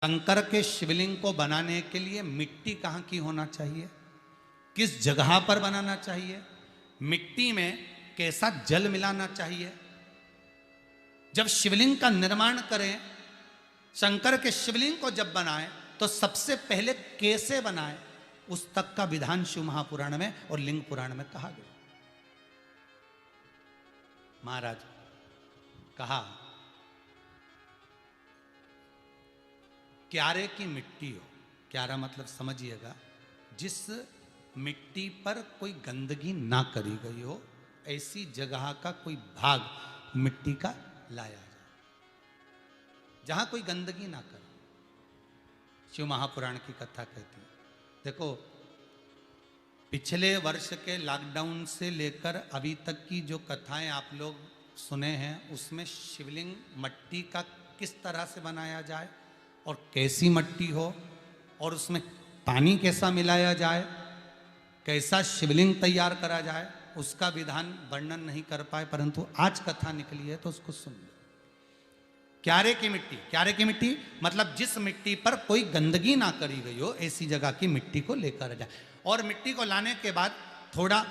शंकर के शिवलिंग को बनाने के लिए मिट्टी कहाँ की होना चाहिए, किस जगह पर बनाना चाहिए, मिट्टी में कैसा जल मिलाना चाहिए। जब शिवलिंग का निर्माण करें, शंकर के शिवलिंग को जब बनाएं तो सबसे पहले कैसे बनाएं, उस तक का विधान शिव महापुराण में और लिंग पुराण में कहा गया। महाराज कहा क्यारे की मिट्टी हो, क्यारा मतलब समझिएगा जिस मिट्टी पर कोई गंदगी ना करी गई हो, ऐसी जगह का कोई भाग मिट्टी का लाया जाए जहां कोई गंदगी ना करे। शिव महापुराण की कथा कहती है। देखो पिछले वर्ष के लॉकडाउन से लेकर अभी तक की जो कथाएं आप लोग सुने हैं, उसमें शिवलिंग मट्टी का किस तरह से बनाया जाए और कैसी मट्टी हो और उसमें पानी कैसा मिलाया जाए, कैसा शिवलिंग तैयार करा जाए, उसका विधान वर्णन नहीं कर पाए, परंतु आज कथा निकली है तो उसको सुन लो। क्यारे की मिट्टी, क्यारे की मिट्टी मतलब जिस मिट्टी पर कोई गंदगी ना करी गई हो, ऐसी जगह की मिट्टी को लेकर जाए और मिट्टी को लाने के बाद थोड़ा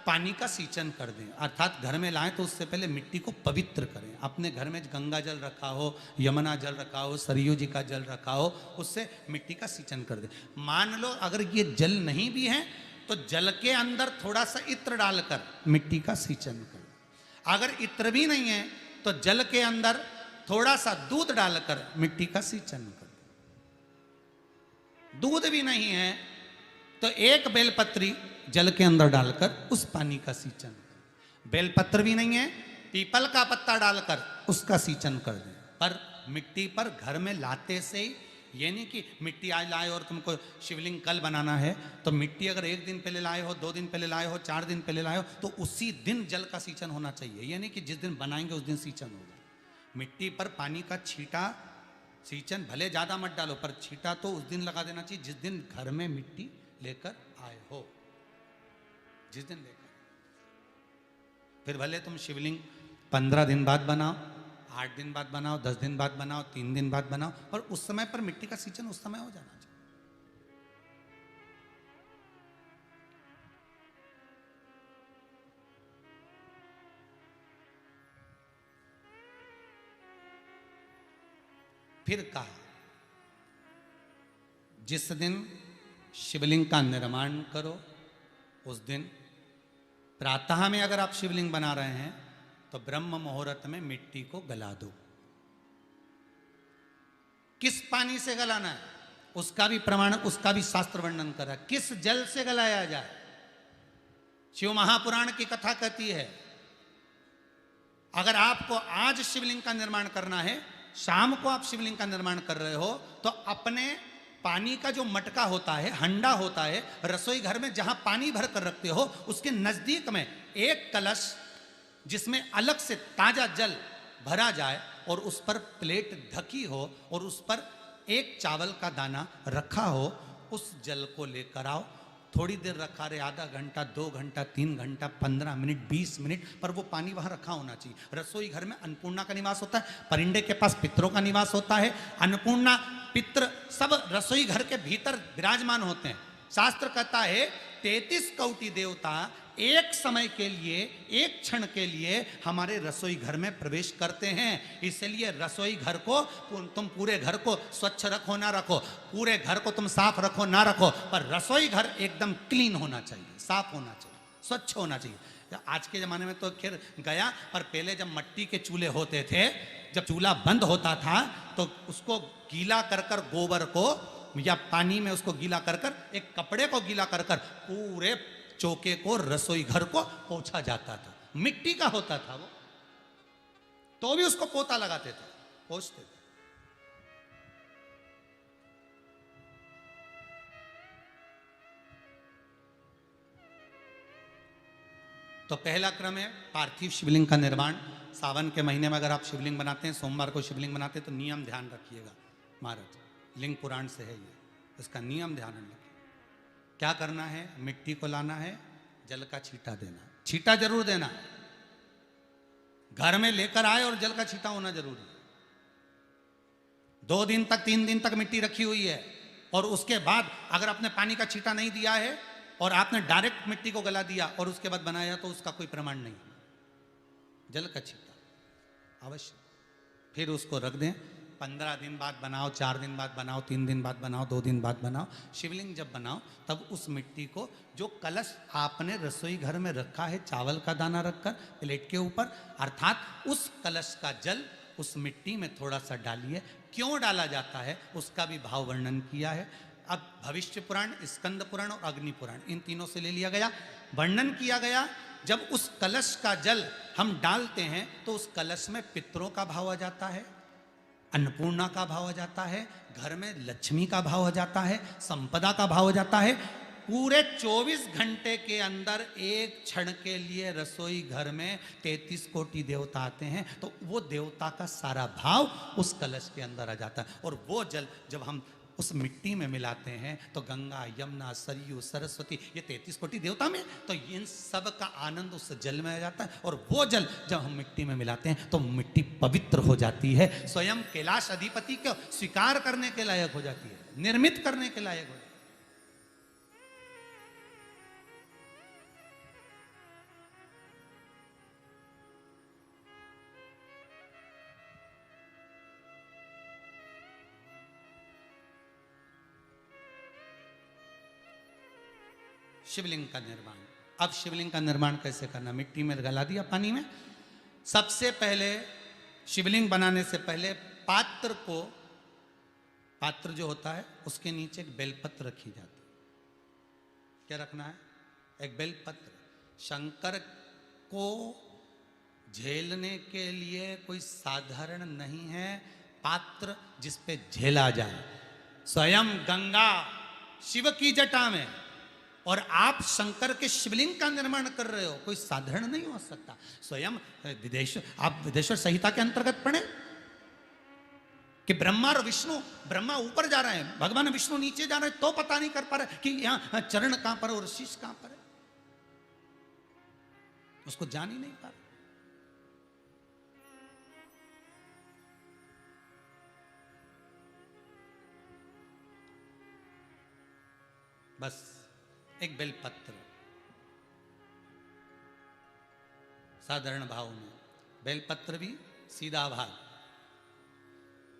पानी का सींचन कर दें, अर्थात घर में लाएं तो उससे पहले मिट्टी को पवित्र करें। अपने घर में गंगा जल रखा हो, यमुना जल रखा हो, सरयू जी का जल रखा हो, उससे मिट्टी का सींचन कर दें। मान लो अगर ये जल नहीं भी है तो जल के अंदर थोड़ा सा इत्र डालकर मिट्टी का सींचन करें। अगर इत्र भी नहीं है तो जल के अंदर थोड़ा सा दूध डालकर मिट्टी का सींचन कर दें। दूध भी नहीं है तो एक बेलपत्री जल के अंदर डालकर उस पानी का सींचन करें। बेलपत्र भी नहीं है, पीपल का पत्ता डालकर उसका सींचन कर दें। पर मिट्टी पर घर में लाते से ही, ये नहीं कि मिट्टी आज लाए और तुमको शिवलिंग कल बनाना है, तो मिट्टी अगर 1 दिन पहले लाए हो, 2 दिन पहले लाए हो, 4 दिन पहले लाए हो, तो उसी दिन जल का सींचन होना चाहिए। ये नहीं कि जिस दिन बनाएंगे उस दिन सींचन होगा। मिट्टी पर पानी का छींटा, सींचन भले ज़्यादा मत डालो, पर छींटा तो उस दिन लगा देना चाहिए जिस दिन घर में मिट्टी लेकर आए हो, जिस दिन लेकर। फिर भले तुम शिवलिंग 15 दिन बाद बनाओ, 8 दिन बाद बनाओ, 10 दिन बाद बनाओ, 3 दिन बाद बनाओ, पर उस समय पर मिट्टी का सींचन उस समय हो जाना चाहिए। फिर कहा जिस दिन शिवलिंग का निर्माण करो उस दिन प्रातः में अगर आप शिवलिंग बना रहे हैं तो ब्रह्म मुहूर्त में मिट्टी को गला दो। किस पानी से गलाना है उसका भी प्रमाण, उसका भी शास्त्र वर्णन करा। किस जल से गलाया जाए, शिव महापुराण की कथा कहती है अगर आपको आज शिवलिंग का निर्माण करना है, शाम को आप शिवलिंग का निर्माण कर रहे हो, तो अपने पानी का जो मटका होता है, हंडा होता है, रसोई घर में जहां पानी भर कर रखते हो, उसके नजदीक में एक कलश जिसमें अलग से ताजा जल भरा जाए और उस पर प्लेट ढकी हो और उस पर एक चावल का दाना रखा हो, उस जल को लेकर आओ। थोड़ी देर रखा रहे, आधा घंटा, 2 घंटा, 3 घंटा, 15 मिनट, 20 मिनट, पर वो पानी वहां रखा होना चाहिए। रसोई घर में अन्नपूर्णा का निवास होता है, परिंदे के पास पितरों का निवास होता है। अन्नपूर्णा, पित्र सब रसोई घर के भीतर विराजमान होते हैं। शास्त्र कहता है 33 कोटि देवता एक समय के लिए, एक क्षण के लिए हमारे रसोई घर में प्रवेश करते हैं। इसलिए रसोई घर को तुम पूरे घर को स्वच्छ रखो ना रखो, पूरे घर को तुम साफ रखो ना रखो, पर रसोई घर एकदम क्लीन होना चाहिए, साफ होना चाहिए, स्वच्छ होना चाहिए। आज के ज़माने में तो खैर गया, पर पहले जब मट्टी के चूल्हे होते थे, जब चूल्हा बंद होता था तो उसको गीला कर कर, गोबर को या पानी में उसको गीला कर कर, एक कपड़े को गीला कर कर पूरे चौके को, रसोई घर को पोंछा जाता था। मिट्टी का होता था वो, तो भी उसको पोता लगाते थे, पोंछते थे। तो पहला क्रम है पार्थिव शिवलिंग का निर्माण। सावन के महीने में अगर आप शिवलिंग बनाते हैं, सोमवार को शिवलिंग बनाते हैं, तो नियम ध्यान रखिएगा महाराज, लिंग पुराण से है ये, इसका नियम ध्यान रखिए। क्या करना है, मिट्टी को लाना है, जल का छींटा देना, छींटा जरूर देना, घर में लेकर आए और जल का छींटा होना जरूरी है। 2 दिन तक 3 दिन तक मिट्टी रखी हुई है, और उसके बाद अगर आपने पानी का छींटा नहीं दिया है और आपने डायरेक्ट मिट्टी को गला दिया और उसके बाद बनाया, तो उसका कोई प्रमाण नहीं। जल का छींटा अवश्य। फिर उसको रख दें, 15 दिन बाद बनाओ, 4 दिन बाद बनाओ, 3 दिन बाद बनाओ, 2 दिन बाद बनाओ। शिवलिंग जब बनाओ तब उस मिट्टी को, जो कलश आपने रसोई घर में रखा है चावल का दाना रखकर प्लेट के ऊपर, अर्थात उस कलश का जल उस मिट्टी में थोड़ा सा डालिए। क्यों डाला जाता है उसका भी भाव वर्णन किया है। अब भविष्य पुराण, स्कंद पुराण और अग्नि पुराण, इन तीनों से ले लिया गया। वर्णन किया गया, जब उस कलश का जल हम डालते हैं तो उस कलश में पितरों का भाव आ जाता है, अन्नपूर्णा का भाव आ जाता है, घर में लक्ष्मी का भाव आ जाता है, संपदा का भाव आ जाता है। पूरे 24 घंटे के अंदर एक क्षण के लिए रसोई घर में 33 कोटि देवता आते हैं, तो वो देवता का सारा भाव उस कलश के अंदर आ जाता है। और वो जल जब हम उस मिट्टी में मिलाते हैं तो गंगा, यमुना, सरयू, सरस्वती, ये 33 कोटि देवता में, तो इन सब का आनंद उस जल में आ जाता है। और वो जल जब हम मिट्टी में मिलाते हैं तो मिट्टी पवित्र हो जाती है, स्वयं कैलाश अधिपति को स्वीकार करने के लायक हो जाती है, निर्मित करने के लायक हो जाती है। शिवलिंग का निर्माण। अब शिवलिंग का निर्माण कैसे करना? मिट्टी में गला दिया पानी में। सबसे पहले शिवलिंग बनाने से पहले पात्र जो होता है उसके नीचे एक बेलपत्र रखी जाती है। क्या रखना है? एक बेलपत्र। शंकर को झेलने के लिए कोई साधारण नहीं है पात्र जिसपे झेला जाए। स्वयं गंगा शिव की जटा में, और आप शंकर के शिवलिंग का निर्माण कर रहे हो, कोई साधारण नहीं हो सकता। स्वयं आप विदेश्वर संहिता के अंतर्गत पढ़े कि ब्रह्मा और विष्णु, ब्रह्मा ऊपर जा रहे हैं, भगवान विष्णु नीचे जा रहे हैं, तो पता नहीं कर पा रहे कि यहां चरण कहां पर और शीश कहां पर है, उसको जान ही नहीं पा रहे। बस एक बेलपत्र साधारण भाव में, बेलपत्र भी सीधा भाग,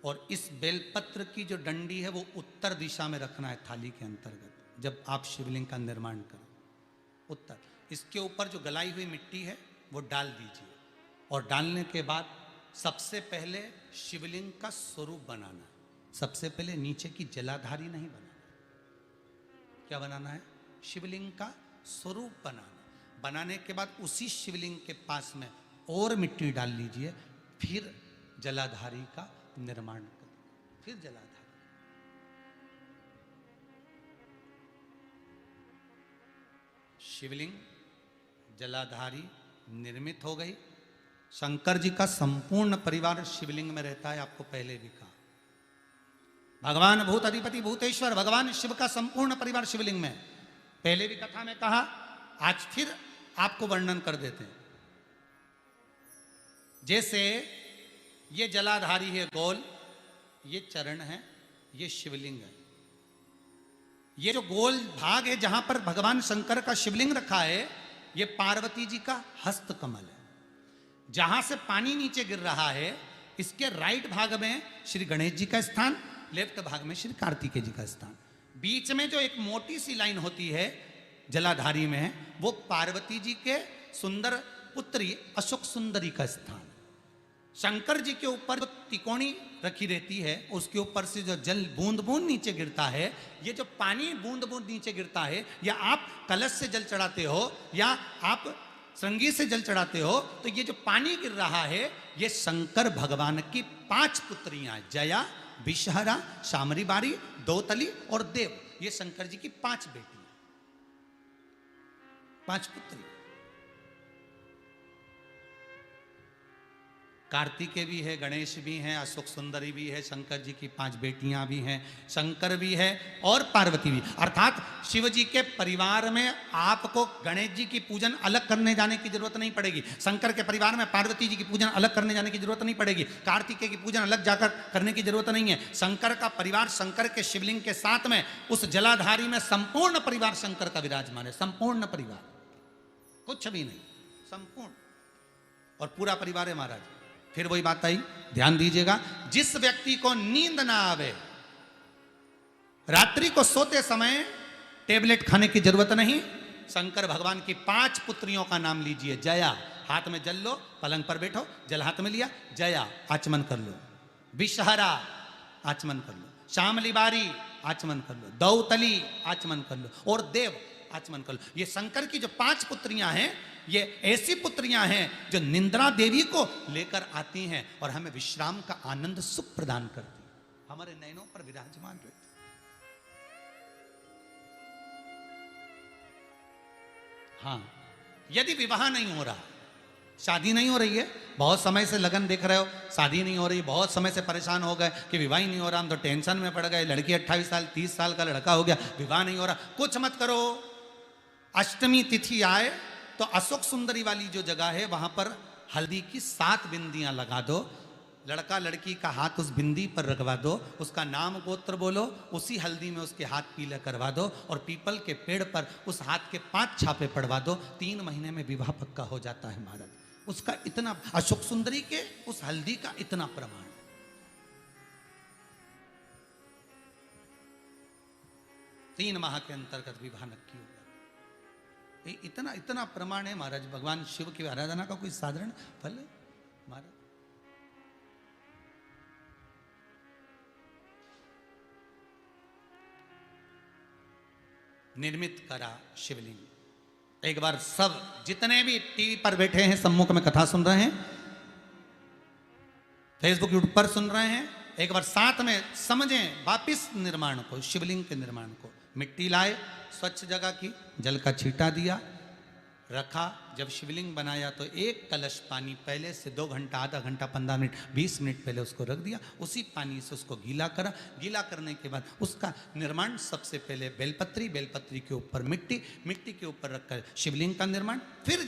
और इस बेलपत्र की जो डंडी है वो उत्तर दिशा में रखना है थाली के अंतर्गत। जब आप शिवलिंग का निर्माण करें उत्तर, इसके ऊपर जो गलाई हुई मिट्टी है वो डाल दीजिए, और डालने के बाद सबसे पहले शिवलिंग का स्वरूप बनाना। सबसे पहले नीचे की जलाधारी नहीं बनाना। क्या बनाना है? शिवलिंग का स्वरूप बनाना। बनाने के बाद उसी शिवलिंग के पास में और मिट्टी डाल लीजिए, फिर जलाधारी का निर्माण करिए। फिर जलाधारी, शिवलिंग जलाधारी निर्मित हो गई। शंकर जी का संपूर्ण परिवार शिवलिंग में रहता है, आपको पहले भी कहा। भगवान भूत अधिपति भूतेश्वर भगवान शिव का संपूर्ण परिवार शिवलिंग में, पहले भी कथा में कहा, आज फिर आपको वर्णन कर देते हैं। जैसे ये जलाधारी है गोल, ये चरण है, ये शिवलिंग है। ये जो गोल भाग है जहां पर भगवान शंकर का शिवलिंग रखा है, ये पार्वती जी का हस्त कमल है। जहां से पानी नीचे गिर रहा है, इसके राइट भाग में श्री गणेश जी का स्थान, लेफ्ट भाग में श्री कार्तिकेय जी का स्थान। बीच में जो एक मोटी सी लाइन होती है जलाधारी में, वो पार्वती जी के सुंदर पुत्री अशोक सुंदरी का स्थान। शंकर जी के ऊपर जो तिकोनी रखी रहती है, उसके ऊपर से जो जल बूंद बूंद नीचे गिरता है, ये जो पानी बूंद बूंद नीचे गिरता है, या आप कलश से जल चढ़ाते हो या आप श्रृंगी से जल चढ़ाते हो, तो ये जो पानी गिर रहा है, ये शंकर भगवान की 5 पुत्रियां, जया, विषहरा, शामरी बारी, दौतली और देव, ये शंकर जी की 5 बेटियां, 5 पुत्री। कार्तिकेय भी है, गणेश भी हैं, अशोक सुंदरी भी है, शंकर जी की 5 बेटियां भी हैं, शंकर भी है और पार्वती भी। अर्थात शिव जी के परिवार में आपको गणेश जी की पूजन अलग करने जाने की जरूरत नहीं पड़ेगी, शंकर के परिवार में पार्वती जी की पूजन अलग करने जाने की जरूरत नहीं पड़ेगी, कार्तिकेय की पूजन अलग जाकर करने की जरूरत नहीं है। शंकर का परिवार, शंकर के शिवलिंग के साथ में उस जलाधारी में संपूर्ण परिवार शंकर का विराजमान है, संपूर्ण परिवार, कुछ भी नहीं, संपूर्ण और पूरा परिवार है महाराज। फिर वही बात आई, ध्यान दीजिएगा, जिस व्यक्ति को नींद ना आवे, रात्रि को सोते समय टेबलेट खाने की जरूरत नहीं, शंकर भगवान की 5 पुत्रियों का नाम लीजिए। जया, हाथ में जल लो, पलंग पर बैठो, जल हाथ में लिया, जया आचमन कर लो, विषहरा आचमन कर लो, श्यामली बारी आचमन कर लो, दौतली आचमन कर लो और देव आचमन कर लो। ये शंकर की जो 5 पुत्रियां हैं, ये ऐसी पुत्रियां हैं जो निंद्रा देवी को लेकर आती हैं और हमें विश्राम का आनंद सुख प्रदान करती हैं, हमारे नयनों पर विराजमान रहती। हाँ, यदि विवाह नहीं हो रहा, शादी नहीं हो रही है, बहुत समय से लगन देख रहे हो, शादी नहीं हो रही, बहुत समय से परेशान हो गए कि विवाह ही नहीं हो रहा, हम तो टेंशन में पड़ गए, लड़की 28 साल 30 साल का लड़का हो गया, विवाह नहीं हो रहा, कुछ मत करो। अष्टमी तिथि आए तो अशोक सुंदरी वाली जो जगह है वहां पर हल्दी की 7 बिंदियां लगा दो, लड़का लड़की का हाथ उस बिंदी पर रखवा दो, उसका नाम गोत्र बोलो, उसी हल्दी में उसके हाथ पीले करवा दो और पीपल के पेड़ पर उस हाथ के 5 छापे पड़वा दो, 3 महीने में विवाह पक्का हो जाता है महाराज। उसका इतना, अशोक सुंदरी के उस हल्दी का इतना प्रमाण, 3 माह के अंतर्गत विवाह नक्की होगा, इतना इतना प्रमाण है महाराज। भगवान शिव की आराधना का कोई साधारण फल है महाराज। निर्मित करा शिवलिंग। एक बार सब जितने भी टीवी पर बैठे हैं, सम्मुख में कथा सुन रहे हैं, फेसबुक यूट्यूब पर सुन रहे हैं, एक बार साथ में समझें वापिस निर्माण को, शिवलिंग के निर्माण को। मिट्टी लाए, स्वच्छ जगह की, जल का छींटा दिया, रखा। जब शिवलिंग बनाया तो 1 कलश पानी पहले से 2 घंटा, आधा घंटा, 15 मिनट, 20 मिनट पहले उसको रख दिया, उसी पानी से उसको गीला करा। गीला करने के बाद उसका निर्माण सबसे पहले बेलपत्री, बेलपत्री के ऊपर मिट्टी, मिट्टी के ऊपर रखकर शिवलिंग का निर्माण, फिर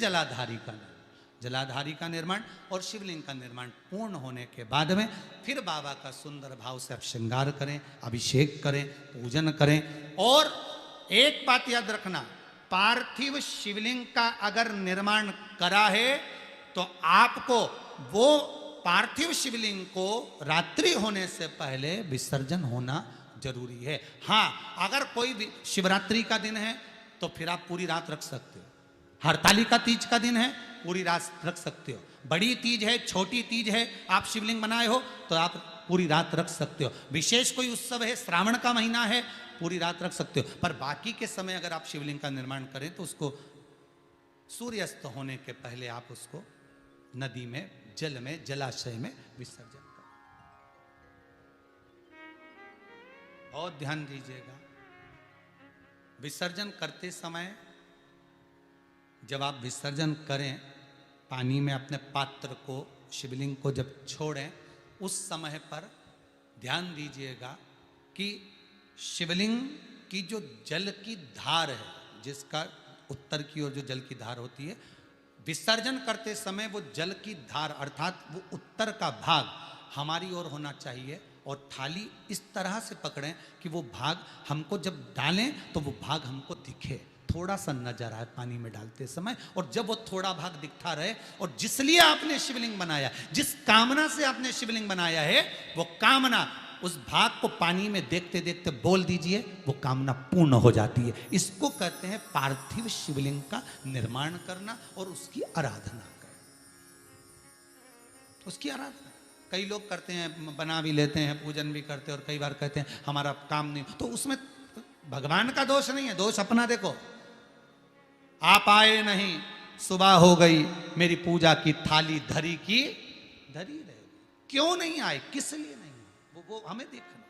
जलाधारी का निर्माण और शिवलिंग का निर्माण पूर्ण होने के बाद में फिर बाबा का सुंदर भाव से आप श्रृंगार करें, अभिषेक करें, पूजन करें। और एक बात याद रखना, पार्थिव शिवलिंग का अगर निर्माण करा है तो आपको वो पार्थिव शिवलिंग को रात्रि होने से पहले विसर्जन होना जरूरी है। हाँ, अगर कोई शिवरात्रि का दिन है तो फिर आप पूरी रात रख सकते हो, हरतालिका तीज का दिन है पूरी रात रख सकते हो, बड़ी तीज है, छोटी तीज है, आप शिवलिंग बनाए हो तो आप पूरी रात रख सकते हो, विशेष कोई उत्सव है, श्रावण का महीना है, पूरी रात रख सकते हो। पर बाकी के समय अगर आप शिवलिंग का निर्माण करें तो उसको सूर्यास्त होने के पहले आप उसको नदी में, जल में, जलाशय में विसर्जन करें। बहुत ध्यान दीजिएगा, विसर्जन करते समय जब आप विसर्जन करें, पानी में अपने पात्र को, शिवलिंग को जब छोड़ें, उस समय पर ध्यान दीजिएगा कि शिवलिंग की जो जल की धार है, जिसका उत्तर की ओर जो जल की धार होती है, विसर्जन करते समय वो जल की धार अर्थात वो उत्तर का भाग हमारी ओर होना चाहिए और थाली इस तरह से पकड़ें कि वो भाग हमको जब डालें तो वो भाग हमको दिखे, थोड़ा सा नजर आए पानी में डालते समय। और जब वो थोड़ा भाग दिखता रहे, और जिसलिए आपने शिवलिंग बनाया, जिस कामना से आपने शिवलिंग बनाया है, वो कामना उस भाग को पानी में देखते देखते बोल दीजिए, वो कामना पूर्ण हो जाती है। इसको कहते हैं पार्थिव शिवलिंग का निर्माण करना और उसकी आराधना करना। उसकी आराधना कई लोग करते हैं, बना भी लेते हैं, पूजन भी करते हैं, और कई बार कहते हैं हमारा काम नहीं, तो उसमें भगवान का दोष नहीं है, दोष अपना देखो। आप आए नहीं, सुबह हो गई, मेरी पूजा की थाली धरी की धरी रहे, क्यों नहीं आए, किस लिए नहीं, वो हमें देखना।